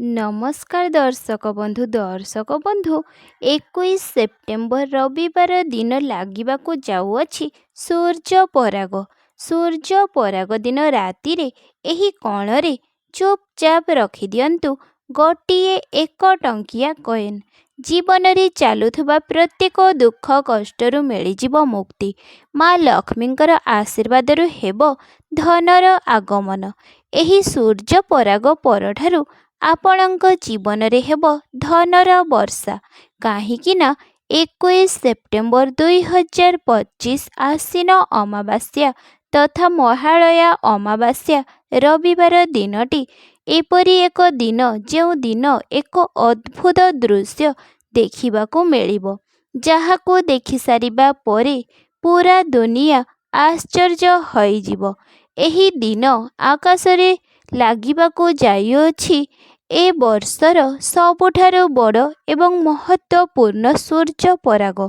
नमस्कार दर्शक बंधु 21 सेप्टेम्बर रविवार दिन लागिबाकु जाउअछि सूर्य पराग। सूर्य पराग दिन रातिरे एही कणरे चुपचाप रखिदियंतु गोटिए 1 टंकिया कएन। जीवन रे चालुथबा प्रत्येक दुख कष्टरु मिलिजिब मुक्ति। माँ लक्ष्मींकर आशीर्वादरु हेब धनर आगमन। एही सूर्य पराग परठारु आपणଙ୍କ ଜୀବନରେ ହେବ ଧନର ବର୍ଷା। କାହିଁକିନା 21 ସେପ୍ଟେମ୍ବର 2025 ଆଶ୍ୱିନ ଅମାବାସ୍ୟା ତଥା ମହାଳୟା ଅମାବାସ୍ୟା ରବିବାର ଦିନଟି ଏପରି ଏକ ଦିନ ଯେଉଁ ଦିନ ଏକ ଅଦ୍ଭୁତ ଦୃଶ୍ୟ ଦେଖିବାକୁ ମିଳିବ, ଯାହାକୁ ଦେଖିସାରିବା ପରେ ପୁରା ଦୁନିଆ ଆଶ୍ଚର୍ଯ୍ୟ ହୋଇଯିବ। ଏହି ଦିନ ଆକାଶରେ ଲାଗିବାକୁ ଯାଉଅଛି ଏ ବର୍ଷର ସବୁଠାରୁ ବଡ଼ ଏବଂ ମହତ୍ତ୍ୱପୂର୍ଣ୍ଣ ସୂର୍ଯ୍ୟ ପରାଗ।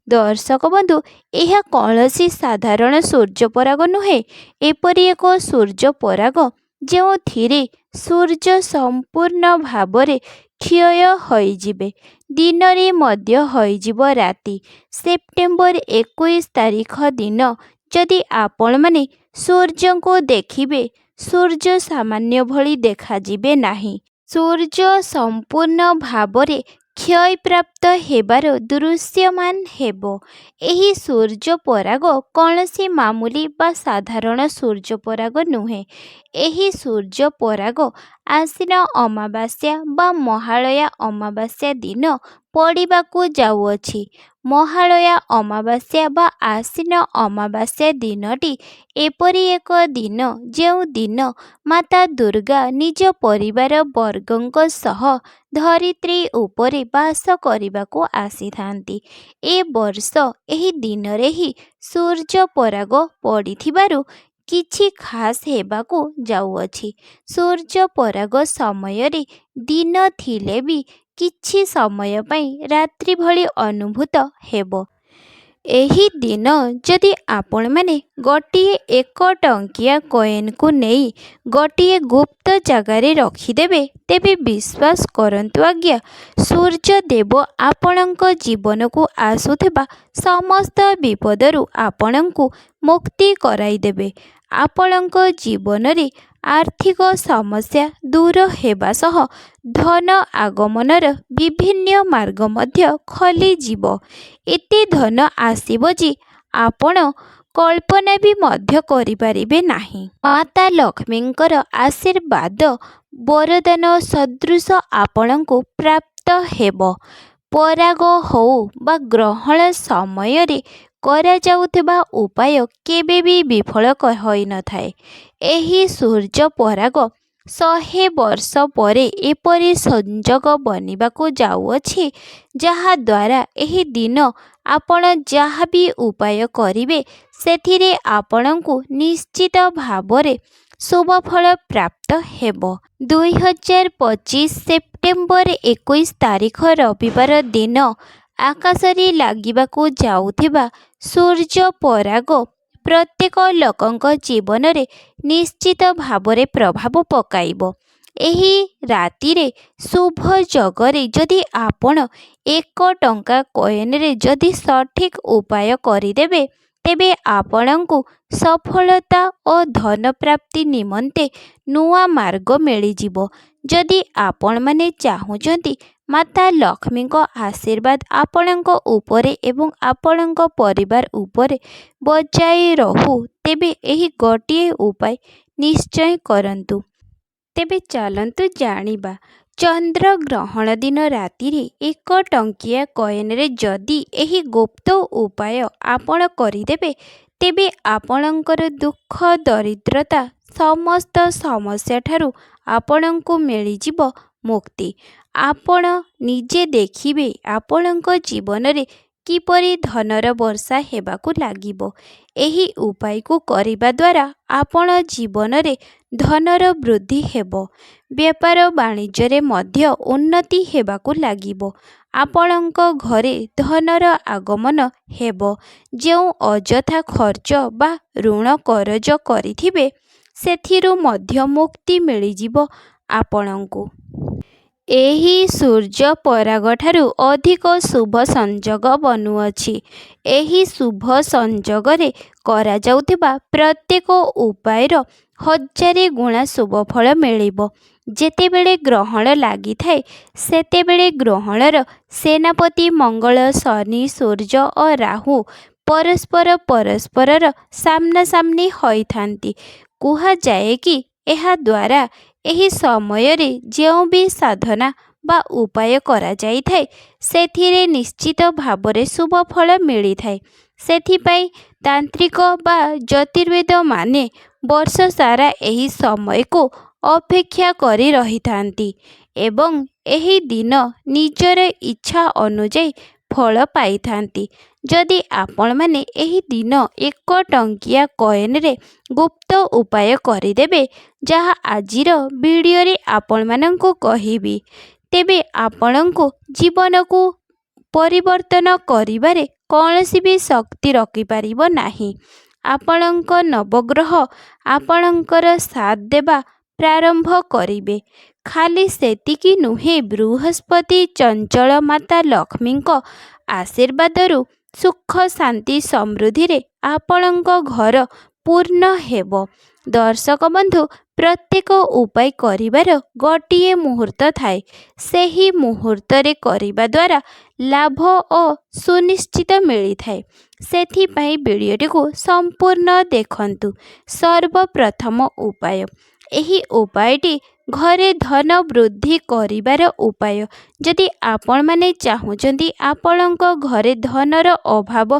ଦର୍ଶକ ବନ୍ଧୁ, ଏହା କୌଣସି ସାଧାରଣ ସୂର୍ଯ୍ୟ ପରାଗ ନୁହେଁ। ଏପରି ଏକ ସୂର୍ଯ୍ୟ ପରାଗ ଯେଉଁଥିରେ ସୂର୍ଯ୍ୟ ସମ୍ପୂର୍ଣ୍ଣ ଭାବରେ କ୍ଷୟ ହୋଇଯିବେ, ଦିନରେ ମଧ୍ୟ ହୋଇଯିବ ରାତି। ସେପ୍ଟେମ୍ବର 21 ତାରିଖ ଦିନ ଯଦି ଆପଣମାନେ ସୂର୍ଯ୍ୟଙ୍କୁ ଦେଖିବେ, ସୂର୍ଯ୍ୟ ସାମାନ୍ୟ ଭଳି ଦେଖାଯିବେ ନାହିଁ। ସୂର୍ଯ୍ୟ ସମ୍ପୂର୍ଣ୍ଣ ଭାବରେ କ୍ଷୟପ୍ରାପ୍ତ ହେବାର ଦୃଶ୍ୟମାନ ହେବ। ଏହି ସୂର୍ଯ୍ୟ ପରାଗ କୌଣସି ମାମୁଲି ବା ସାଧାରଣ ସୂର୍ଯ୍ୟ ପରାଗ ନୁହେଁ। ଏହି ସୂର୍ଯ୍ୟ ପରାଗ ଆଶ୍ୱିନ ଅମାବାସ୍ୟା ବା ମହାଳୟା ଅମାବାସ୍ୟା ଦିନ ପଡ଼ିବାକୁ ଯାଉଅଛି। ମହାଳୟା ଅମାବାସ୍ୟା ବା ଆଶ୍ୱିନ ଅମାବାସ୍ୟା ଦିନଟି ଏପରି ଏକ ଦିନ ଯେଉଁ ଦିନ ମାତା ଦୁର୍ଗା ନିଜ ପରିବାର ବର୍ଗଙ୍କ ସହ ଧରିତ୍ରୀ ଉପରେ ବାସ କରିବାକୁ ଆସିଥାନ୍ତି। ଏ ବର୍ଷ ଏହି ଦିନରେ ହିଁ ସୂର୍ଯ୍ୟ ପରାଗ ପଡ଼ିଥିବାରୁ କିଛି ଖାସ୍ ହେବାକୁ ଯାଉଅଛି। ସୂର୍ଯ୍ୟ ପରାଗ ସମୟରେ ଦିନ ଥିଲେ ବି କିଛି ସମୟ ପାଇଁ ରାତ୍ରି ଭଳି ଅନୁଭୂତ ହେବ। ଏହି ଦିନ ଯଦି ଆପଣମାନେ ଗୋଟିଏ 1 ଟଙ୍କିଆ କଏନକୁ ନେଇ ଗୋଟିଏ ଗୁପ୍ତ ଜାଗାରେ ରଖିଦେବେ, ତେବେ ବିଶ୍ୱାସ କରନ୍ତୁ ଆଜ୍ଞା, ସୂର୍ଯ୍ୟଦେବ ଆପଣଙ୍କ ଜୀବନକୁ ଆସୁଥିବା ସମସ୍ତ ବିପଦରୁ ଆପଣଙ୍କୁ ମୁକ୍ତି କରାଇଦେବେ। ଆପଣଙ୍କ ଜୀବନରେ ଆର୍ଥିକ ସମସ୍ୟା ଦୂର ହେବା ସହ ଧନ ଆଗମନର ବିଭିନ୍ନ ମାର୍ଗ ମଧ୍ୟ ଖୋଲିଯିବ। ଏତେ ଧନ ଆସିବ ଯେ ଆପଣ କଳ୍ପନା ବି ମଧ୍ୟ କରିପାରିବେ ନାହିଁ। ମାତା ଲକ୍ଷ୍ମୀଙ୍କର ଆଶୀର୍ବାଦ ବରଦାନ ସଦୃଶ ଆପଣଙ୍କୁ ପ୍ରାପ୍ତ ହେବ। ପରାଗ ହଉ ବା ଗ୍ରହଣ ସମୟରେ କରାଯାଉଥିବା ଉପାୟ କେବେ ବି ବିଫଳ ହୋଇନଥାଏ। ଏହି ସୂର୍ଯ୍ୟ ପରାଗ 100 ବର୍ଷ ପରେ ଏପରି ସଂଯୋଗ ବନିବାକୁ ଯାଉଅଛି, ଯାହାଦ୍ୱାରା ଏହି ଦିନ ଆପଣ ଯାହା ବି ଉପାୟ କରିବେ, ସେଥିରେ ଆପଣଙ୍କୁ ନିଶ୍ଚିତ ଭାବରେ ଶୁଭଫଳ ପ୍ରାପ୍ତ ହେବ। 2025 ସେପ୍ଟେମ୍ବର 21 ତାରିଖ ରବିବାର ଦିନ ଆକାଶରେ ଲାଗିବାକୁ ଯାଉଥିବା ସୂର୍ଯ୍ୟ ପରାଗ ପ୍ରତ୍ୟେକ ଲୋକଙ୍କ ଜୀବନରେ ନିଶ୍ଚିତ ଭାବରେ ପ୍ରଭାବ ପକାଇବ। ଏହି ରାତିରେ ଶୁଭ ଯୋଗରେ ଯଦି ଆପଣ 1 ଟଙ୍କା କଏନରେ ଯଦି ସଠିକ୍ ଉପାୟ କରିଦେବେ, ତେବେ ଆପଣଙ୍କୁ ସଫଳତା ଓ ଧନ ପ୍ରାପ୍ତି ନିମନ୍ତେ ନୂଆ ମାର୍ଗ ମିଳିଯିବ। ଯଦି ଆପଣମାନେ ଚାହୁଁଛନ୍ତି ମାତା ଲକ୍ଷ୍ମୀଙ୍କ ଆଶୀର୍ବାଦ ଆପଣଙ୍କ ଉପରେ ଏବଂ ଆପଣଙ୍କ ପରିବାର ଉପରେ ବଜାୟ ରହୁ, ତେବେ ଏହି ଗୋଟିଏ ଉପାୟ ନିଶ୍ଚୟ କରନ୍ତୁ। ତେବେ ଚାଲନ୍ତୁ ଜାଣିବା, ଚନ୍ଦ୍ରଗ୍ରହଣ ଦିନ ରାତିରେ 1 ଟଙ୍କିଆ କଏନରେ ଯଦି ଏହି ଗୁପ୍ତ ଉପାୟ ଆପଣ କରିଦେବେ, ତେବେ ଆପଣଙ୍କର ଦୁଃଖ ଦରିଦ୍ରତା ସମସ୍ତ ସମସ୍ୟାଠାରୁ ଆପଣଙ୍କୁ ମିଳିଯିବ ମୁକ୍ତି। ଆପଣ ନିଜେ ଦେଖିବେ ଆପଣଙ୍କ ଜୀବନରେ କିପରି ଧନର ବର୍ଷା ହେବାକୁ ଲାଗିବ। ଏହି ଉପାୟକୁ କରିବା ଦ୍ୱାରା ଆପଣ ଜୀବନରେ ଧନର ବୃଦ୍ଧି ହେବ। ବେପାର ବାଣିଜ୍ୟରେ ମଧ୍ୟ ଉନ୍ନତି ହେବାକୁ ଲାଗିବ। ଆପଣଙ୍କ ଘରେ ଧନର ଆଗମନ ହେବ। ଯେଉଁ ଅଯଥା ଖର୍ଚ୍ଚ ବା ଋଣ କରଜ କରିଥିବେ, ସେଥିରୁ ମଧ୍ୟ ମୁକ୍ତି ମିଳିଯିବ ଆପଣଙ୍କୁ। ଏହି ସୂର୍ଯ୍ୟ ପରାଗଠାରୁ ଅଧିକ ଶୁଭ ସଂଯୋଗ ବନୁଅଛି। ଏହି ଶୁଭ ସଂଯୋଗରେ କରାଯାଉଥିବା ପ୍ରତ୍ୟେକ ଉପାୟର 1000 ଗୁଣା ଶୁଭଫଳ ମିଳିବ। ଯେତେବେଳେ ଗ୍ରହଣ ଲାଗିଥାଏ ସେତେବେଳେ ଗ୍ରହଣର ସେନାପତି ମଙ୍ଗଳ, ଶନି, ସୂର୍ଯ୍ୟ ଓ ରାହୁ ପରସ୍ପରର ସାମ୍ନାସାମ୍ନି ହୋଇଥାନ୍ତି। କୁହାଯାଏ କି ଏହାଦ୍ୱାରା ଏହି ସମୟରେ ଯେଉଁ ବି ସାଧନା ବା ଉପାୟ କରାଯାଇଥାଏ ସେଥିରେ ନିଶ୍ଚିତ ଭାବରେ ଶୁଭଫଳ ମିଳିଥାଏ। ସେଥିପାଇଁ ତାନ୍ତ୍ରିକ ବା ଜ୍ୟୋତିର୍ବିଦମାନେ ବର୍ଷ ସାରା ଏହି ସମୟକୁ ଅପେକ୍ଷା କରି ରହିଥାନ୍ତି ଏବଂ ଏହି ଦିନ ନିଜର ଇଚ୍ଛା ଅନୁଯାୟୀ ଫଳ ପାଇଥାନ୍ତି। ଯଦି ଆପଣମାନେ ଏହି ଦିନ 1 ଟଙ୍କିଆ କଏନରେ ଗୁପ୍ତ ଉପାୟ କରିଦେବେ, ଯାହା ଆଜିର ଭିଡ଼ିଓରେ ଆପଣମାନଙ୍କୁ କହିବି, ତେବେ ଆପଣଙ୍କୁ ଜୀବନକୁ ପରିବର୍ତ୍ତନ କରିବାରେ କୌଣସି ବି ଶକ୍ତି ରୋକିପାରିବ ନାହିଁ। ଆପଣଙ୍କ ନବଗ୍ରହ ଆପଣଙ୍କର ସାଥ ଦେବା ପ୍ରାରମ୍ଭ କରିବେ। ଖାଲି ସେତିକି ନୁହେଁ, ବୃହସ୍ପତି ଚଞ୍ଚଳ ମାତା ଲକ୍ଷ୍ମୀଙ୍କ ଆଶୀର୍ବାଦରୁ ସୁଖ, ଶାନ୍ତି, ସମୃଦ୍ଧିରେ ଆପଣଙ୍କ ଘର ପୂର୍ଣ୍ଣ ହେବ। ଦର୍ଶକ ବନ୍ଧୁ, ପ୍ରତ୍ୟେକ ଉପାୟ କରିବାର ଗୋଟିଏ ମୁହୂର୍ତ୍ତ ଥାଏ। ସେହି ମୁହୂର୍ତ୍ତରେ କରିବା ଦ୍ୱାରା ଲାଭ ଓ ସୁନିଶ୍ଚିତ ମିଳିଥାଏ। ସେଥିପାଇଁ ଭିଡ଼ିଓଟିକୁ ସମ୍ପୂର୍ଣ୍ଣ ଦେଖନ୍ତୁ। ସର୍ବପ୍ରଥମ ଉପାୟ। ଏହି ଉପାୟଟି ଘରେ ଧନ ବୃଦ୍ଧି କରିବାର ଉପାୟ। ଯଦି ଆପଣମାନେ ଚାହୁଁଛନ୍ତି ଆପଣଙ୍କ ଘରେ ଧନର ଅଭାବ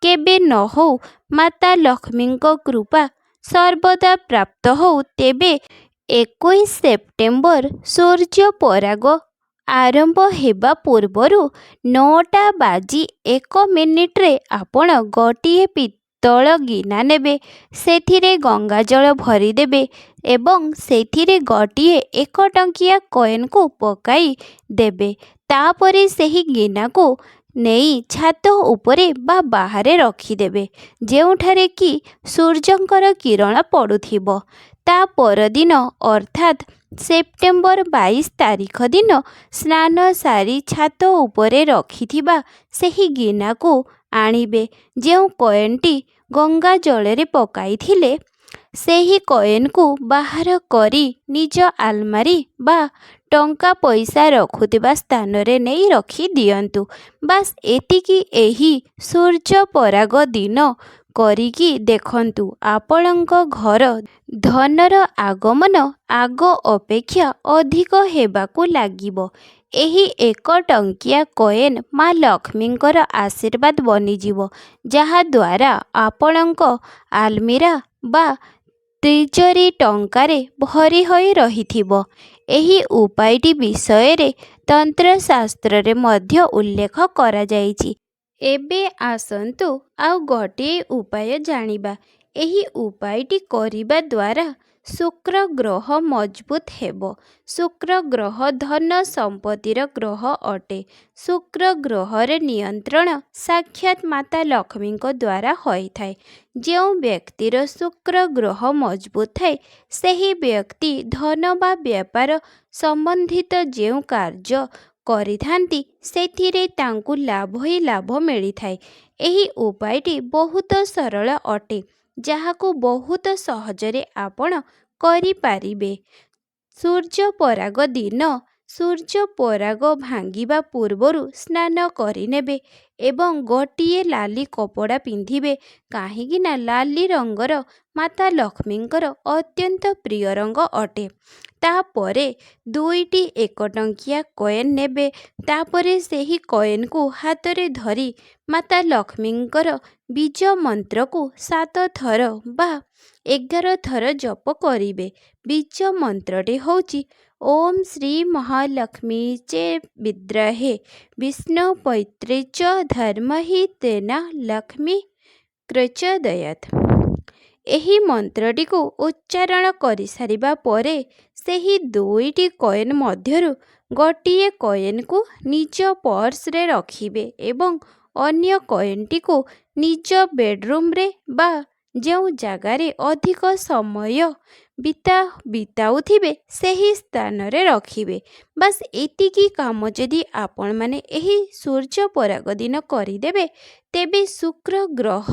କେବେ ନ ହେଉ, ମାତା ଲକ୍ଷ୍ମୀଙ୍କ କୃପା ସର୍ବଦା ପ୍ରାପ୍ତ ହେଉ, ତେବେ 21 ସେପ୍ଟେମ୍ବର ସୂର୍ଯ୍ୟପରାଗ ଆରମ୍ଭ ହେବା ପୂର୍ବରୁ 9:01 ଆପଣ ଗୋଟିଏ ପିତ୍ତଳ ଗିନା ନେବେ। ସେଥିରେ ଗଙ୍ଗାଜଳ ଭରିଦେବେ ଏବଂ ସେଥିରେ ଗୋଟିଏ 1 ଟଙ୍କିଆ କଏନକୁ ପକାଇ ଦେବେ। ତାପରେ ସେହି ଗିନାକୁ ନେଇ ଛାତ ଉପରେ ବା ବାହାରେ ରଖିଦେବେ, ଯେଉଁଠାରେ କି ସୂର୍ଯ୍ୟଙ୍କର କିରଣ ପଡ଼ୁଥିବ। ତା ପରଦିନ ଅର୍ଥାତ୍ ସେପ୍ଟେମ୍ବର 22 ତାରିଖ ଦିନ ସ୍ନାନ ସାରି ଛାତ ଉପରେ ରଖିଥିବା ସେହି ଗିନାକୁ ଆଣିବେ। ଯେଉଁ କଏନଟି ଗଙ୍ଗା ଜଳରେ ପକାଇଥିଲେ ସେହି କଏନକୁ ବାହାର କରି ନିଜ ଆଲମାରୀ ବା ଟଙ୍କା ପଇସା ରଖୁଥିବା ସ୍ଥାନରେ ନେଇ ରଖିଦିଅନ୍ତୁ। ବାସ୍ ଏତିକି ଏହି ସୂର୍ଯ୍ୟପରାଗ ଦିନ କରିକି ଦେଖନ୍ତୁ, ଆପଣଙ୍କ ଘର ଧନର ଆଗମନ ଆଗ ଅପେକ୍ଷା ଅଧିକ ହେବାକୁ ଲାଗିବ। ଏହି 1 ଟଙ୍କିଆ କଏନ ମା ଲକ୍ଷ୍ମୀଙ୍କର ଆଶୀର୍ବାଦ ବନିଯିବ, ଯାହାଦ୍ୱାରା ଆପଣଙ୍କ ଆଲମିରା ବା ତିଜୋରୀ ଟଙ୍କାରେ ଭରି ହୋଇ ରହିଥିବ। ଏହି ଉପାୟଟି ବିଷୟରେ ତନ୍ତ୍ରଶାସ୍ତ୍ରରେ ମଧ୍ୟ ଉଲ୍ଲେଖ କରାଯାଇଛି। ଏବେ ଆସନ୍ତୁ ଆଉ ଗୋଟିଏ ଉପାୟ ଜାଣିବା। ଏହି ଉପାୟଟି କରିବା ଦ୍ୱାରା ଶୁକ୍ର ଗ୍ରହ ମଜବୁତ ହେବ। ଶୁକ୍ର ଗ୍ରହ ଧନ ସମ୍ପତ୍ତିର ଗ୍ରହ ଅଟେ। ଶୁକ୍ର ଗ୍ରହର ନିୟନ୍ତ୍ରଣ ସାକ୍ଷାତ ମାତା ଲକ୍ଷ୍ମୀଙ୍କ ଦ୍ୱାରା ହୋଇଥାଏ। ଯେଉଁ ବ୍ୟକ୍ତିର ଶୁକ୍ର ଗ୍ରହ ମଜବୁତ ଥାଏ, ସେହି ବ୍ୟକ୍ତି ଧନ ବା ବ୍ୟାପାର ସମ୍ବନ୍ଧିତ ଯେଉଁ କାର୍ଯ୍ୟ କରିଥାନ୍ତି ସେଥିରେ ତାଙ୍କୁ ଲାଭ ହିଁ ଲାଭ ମିଳିଥାଏ। ଏହି ଉପାୟଟି ବହୁତ ସରଳ ଅଟେ, ଯାହାକୁ ବହୁତ ସହଜରେ ଆପଣ କରିପାରିବେ। ସୂର୍ଯ୍ୟପରାଗ ଦିନ ସୂର୍ଯ୍ୟପରାଗ ଭାଙ୍ଗିବା ପୂର୍ବରୁ ସ୍ନାନ କରିନେବେ ଏବଂ ଗୋଟିଏ ଲାଲି କପଡ଼ା ପିନ୍ଧିବେ, କାହିଁକି ନା ଲାଲି ରଙ୍ଗର ମାତା ଲକ୍ଷ୍ମୀଙ୍କର ଅତ୍ୟନ୍ତ ପ୍ରିୟ ରଙ୍ଗ ଅଟେ। ତାପରେ 2ଟି 1 ଟଙ୍କିଆ କଏନ ନେବେ। ତାପରେ ସେହି କଏନକୁ ହାତରେ ଧରି ମାତା ଲକ୍ଷ୍ମୀଙ୍କର ବୀଜ ମନ୍ତ୍ରକୁ 7 ଥର ବା 11 ଥର ଜପ କରିବେ। ବୀଜ ମନ୍ତ୍ରଟି ହେଉଛି ଓಂ ଶ୍ରୀ ମହାଲକ୍ଷ୍ମୀ ଚେ ବିଦ୍ରହେ ବିଷ୍ଣୁ ପୈତ୍ରେ ଚ ଧର୍ମହି ତେନ ଲକ୍ଷ୍ମୀ ପ୍ରଚୋଦୟାତ୍। ଏହି ମନ୍ତ୍ରଟିକୁ ଉଚ୍ଚାରଣ କରିସାରିବା ପରେ ସେହି 2ଟି କଏନ ମଧ୍ୟରୁ ଗୋଟିଏ କଏନକୁ ନିଜ ପର୍ସରେ ରଖିବେ ଏବଂ ଅନ୍ୟ କଏନଟିକୁ ନିଜ ବେଡରୁମରେ ବା ଯେଉଁ ଜାଗାରେ ଅଧିକ ସମୟ ବିତାଉଥିବେ ସେହି ସ୍ଥାନରେ ରଖିବେ। ବାସ୍ ଏତିକି କାମ ଯଦି ଆପଣମାନେ ଏହି ସୂର୍ଯ୍ୟ ପରାଗ ଦିନ କରିଦେବେ, ତେବେ ଶୁକ୍ର ଗ୍ରହ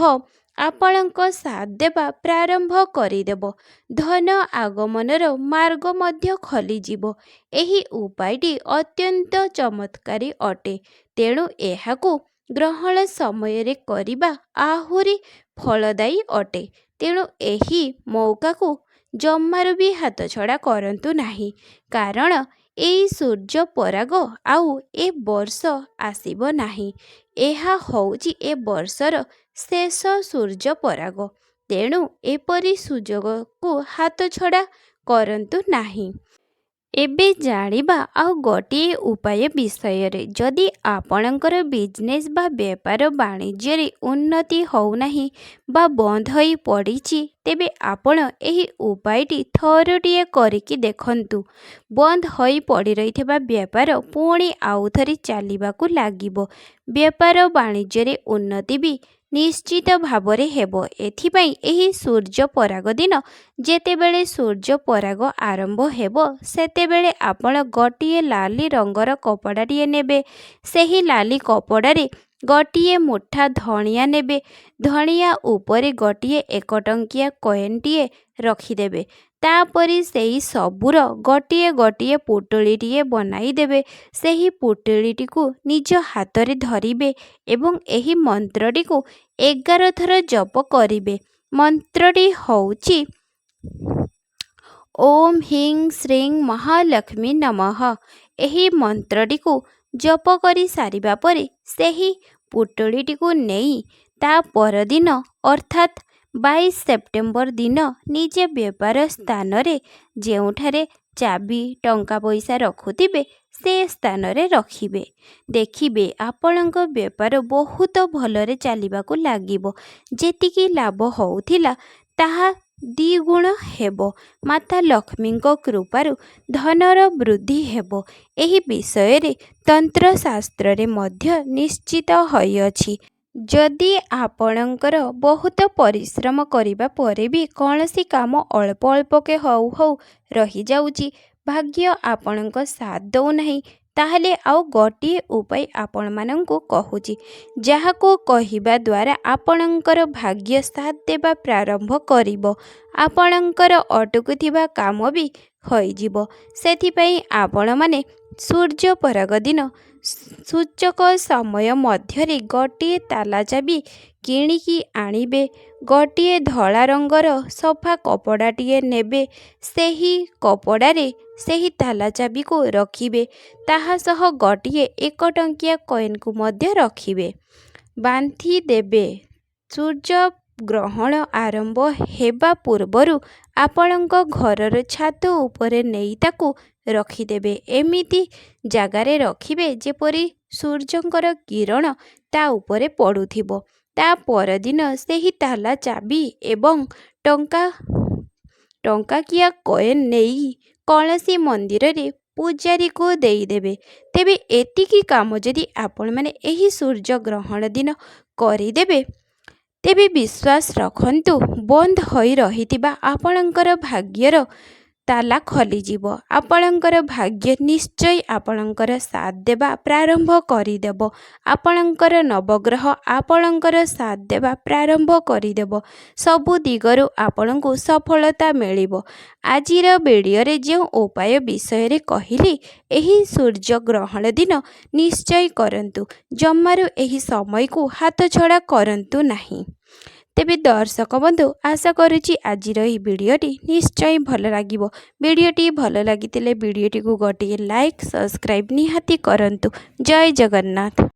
ଆପଣଙ୍କ ସାଥ ଦେବା ପ୍ରାରମ୍ଭ କରିଦେବ। ଧନ ଆଗମନର ମାର୍ଗ ମଧ୍ୟ ଖୋଲିଯିବ। ଏହି ଉପାୟଟି ଅତ୍ୟନ୍ତ ଚମତ୍କାରୀ ଅଟେ। ତେଣୁ ଏହାକୁ ଗ୍ରହଣ ସମୟରେ କରିବା ଆହୁରି ଫଳଦାୟୀ ଅଟେ। ତେଣୁ ଏହି ମୌକାକୁ ଜମାରୁ ବି ହାତଛଡ଼ା କରନ୍ତୁ ନାହିଁ। କାରଣ ଏହି ସୂର୍ଯ୍ୟ ପରାଗ ଆଉ ଏ ବର୍ଷ ଆସିବ ନାହିଁ। ଏହା ହେଉଛି ଏ ବର୍ଷର ଶେଷ ସୂର୍ଯ୍ୟ ପରାଗ। ତେଣୁ ଏପରି ସୁଯୋଗକୁ ହାତଛଡ଼ା କରନ୍ତୁ ନାହିଁ। ଏବେ ଜାଣିବା ଆଉ ଗୋଟିଏ ଉପାୟ ବିଷୟରେ। ଯଦି ଆପଣଙ୍କର ବିଜନେସ୍ ବା ବେପାର ବାଣିଜ୍ୟରେ ଉନ୍ନତି ହେଉନାହିଁ ବା ବନ୍ଦ ହୋଇ ପଡ଼ିଛି, ତେବେ ଆପଣ ଏହି ଉପାୟଟି ଥରୁଟିଏ କରିକି ଦେଖନ୍ତୁ। ବନ୍ଦ ହୋଇ ପଡ଼ି ରହିଥିବା ବେପାର ପୁଣି ଆଉଥରେ ଚାଲିବାକୁ ଲାଗିବ। ବେପାର ବାଣିଜ୍ୟରେ ଉନ୍ନତି ବି ନିଶ୍ଚିତ ଭାବରେ ହେବ। ଏଥିପାଇଁ ଏହି ସୂର୍ଯ୍ୟ ପରାଗ ଦିନ ଯେତେବେଳେ ସୂର୍ଯ୍ୟ ପରାଗ ଆରମ୍ଭ ହେବ, ସେତେବେଳେ ଆପଣ ଗୋଟିଏ ଲାଲି ରଙ୍ଗର କପଡ଼ାଟିଏ ନେବେ। ସେହି ଲାଲି କପଡ଼ାରେ ଗୋଟିଏ ମୁଠା ଧଣିଆ ନେବେ। ଧଣିଆ ଉପରେ ଗୋଟିଏ 1 ଟଙ୍କିଆ କଏନ୍ଟିଏ ରଖିଦେବେ। ତାପରେ ସେହି ସବୁର ଗୋଟିଏ ଗୋଟିଏ ପୁଟୁଳିଟିଏ ବନାଇଦେବେ। ସେହି ପୁଟୁଳିଟିକୁ ନିଜ ହାତରେ ଧରିବେ ଏବଂ ଏହି ମନ୍ତ୍ରଟିକୁ 11 ଥର ଜପ କରିବେ। ମନ୍ତ୍ରଟି ହେଉଛି ଓମ୍ ହ୍ରୀଂ ଶ୍ରୀଂ ମହାଲକ୍ଷ୍ମୀ ନମଃ। ଏହି ମନ୍ତ୍ରଟିକୁ ଜପ କରି ସାରିବା ପରେ ସେହି ପୁଟୁଳିଟିକୁ ନେଇ ତା ପରଦିନ ଅର୍ଥାତ୍ 22 ସେପ୍ଟେମ୍ବର ଦିନ ନିଜ ବେପାର ସ୍ଥାନରେ ଯେଉଁଠାରେ ଚାବି ଟଙ୍କା ପଇସା ରଖୁଥିବେ ସେ ସ୍ଥାନରେ ରଖିବେ। ଦେଖିବେ ଆପଣଙ୍କ ବେପାର ବହୁତ ଭଲରେ ଚାଲିବାକୁ ଲାଗିବ। ଯେତିକି ଲାଭ ହେଉଥିଲା ତାହା ଦ୍ୱିଗୁଣ ହେବ। ମାତା ଲକ୍ଷ୍ମୀଙ୍କ କୃପାରୁ ଧନର ବୃଦ୍ଧି ହେବ। ଏହି ବିଷୟରେ ତନ୍ତ୍ରଶାସ୍ତ୍ରରେ ମଧ୍ୟ ନିଶ୍ଚିତ ହୋଇଅଛି। ଯଦି ଆପଣଙ୍କର ବହୁତ ପରିଶ୍ରମ କରିବା ପରେ ବି କୌଣସି କାମ ଅଳ୍ପ ଅଳ୍ପକେ ହଉ ହଉ ରହିଯାଉଛି, ଭାଗ୍ୟ ଆପଣଙ୍କ ସାଥ ଦେଉନାହିଁ, ତାହେଲେ ଆଉ ଗୋଟିଏ ଉପାୟ ଆପଣମାନଙ୍କୁ କହୁଛି, ଯାହାକୁ କହିବା ଦ୍ୱାରା ଆପଣଙ୍କର ଭାଗ୍ୟ ସାଥ ଦେବା ପ୍ରାରମ୍ଭ କରିବ। ଆପଣଙ୍କର ଅଟକୁଥିବା କାମ ବି ହୋଇଯିବ। ସେଥିପାଇଁ ଆପଣମାନେ ସୂର୍ଯ୍ୟ ପରାଗ ଦିନ ସୂଚକ ସମୟ ମଧ୍ୟରେ ଗୋଟିଏ ତାଲା ଚାବି କିଣିକି ଆଣିବେ। ଗୋଟିଏ ଧଳା ରଙ୍ଗର ସଫା କପଡ଼ାଟିଏ ନେବେ। ସେହି କପଡ଼ାରେ ସେହି ତାଲା ଚାବିକୁ ରଖିବେ। ତାହା ସହ ଗୋଟିଏ 1 ଟଙ୍କିଆ କଏନ୍କୁ ମଧ୍ୟ ରଖିବେ। ବାନ୍ଧି ଦେବେ। ସୂର୍ଯ୍ୟ ଗ୍ରହଣ ଆରମ୍ଭ ହେବା ପୂର୍ବରୁ ଆପଣଙ୍କ ଘରର ଛାତ ଉପରେ ନେଇ ତାକୁ ରଖିଦେବେ। ଏମିତି ଜାଗାରେ ରଖିବେ ଯେପରି ସୂର୍ଯ୍ୟଙ୍କର କିରଣ ତା ଉପରେ ପଡ଼ୁଥିବ। ତା ପରଦିନ ସେହି ତାଲା ଚାବି ଏବଂ ଟଙ୍କାକିଆ କଏନ୍ ନେଇ କୌଣସି ମନ୍ଦିରରେ ପୂଜାରୀକୁ ଦେଇଦେବେ। ତେବେ ଏତିକି କାମ ଯଦି ଆପଣମାନେ ଏହି ସୂର୍ଯ୍ୟ ଗ୍ରହଣ ଦିନ କରିଦେବେ, ତେବେ ବିଶ୍ୱାସ ରଖନ୍ତୁ ବନ୍ଦ ହୋଇ ରହିଥିବା ଆପଣଙ୍କର ଭାଗ୍ୟର ତାଲା ଖୋଲିଯିବ। ଆପଣଙ୍କର ଭାଗ୍ୟ ନିଶ୍ଚୟ ଆପଣଙ୍କର ସାଥ ଦେବା ପ୍ରାରମ୍ଭ କରିଦେବ। ଆପଣଙ୍କର ନବଗ୍ରହ ଆପଣଙ୍କର ସାଥ ଦେବା ପ୍ରାରମ୍ଭ କରିଦେବ। ସବୁ ଦିଗରୁ ଆପଣଙ୍କୁ ସଫଳତା ମିଳିବ। ଆଜିର ଭିଡ଼ିଓରେ ଯେଉଁ ଉପାୟ ବିଷୟରେ କହିଲି, ଏହି ସୂର୍ଯ୍ୟ ଗ୍ରହଣ ଦିନ ନିଶ୍ଚୟ କରନ୍ତୁ। ଜମାରୁ ଏହି ସମୟକୁ ହାତଛଡ଼ା କରନ୍ତୁ ନାହିଁ। ତେବେ ଦର୍ଶକ ବନ୍ଧୁ, ଆଶା କରୁଛି ଆଜିର ଏହି ଭିଡ଼ିଓଟି ନିଶ୍ଚୟ ଭଲ ଲାଗିବ। ଭିଡ଼ିଓଟି ଭଲ ଲାଗିଥିଲେ ଭିଡ଼ିଓଟିକୁ ଗୋଟିଏ ଲାଇକ୍, ସବସ୍କ୍ରାଇବ୍ ନିହାତି କରନ୍ତୁ। ଜୟ ଜଗନ୍ନାଥ।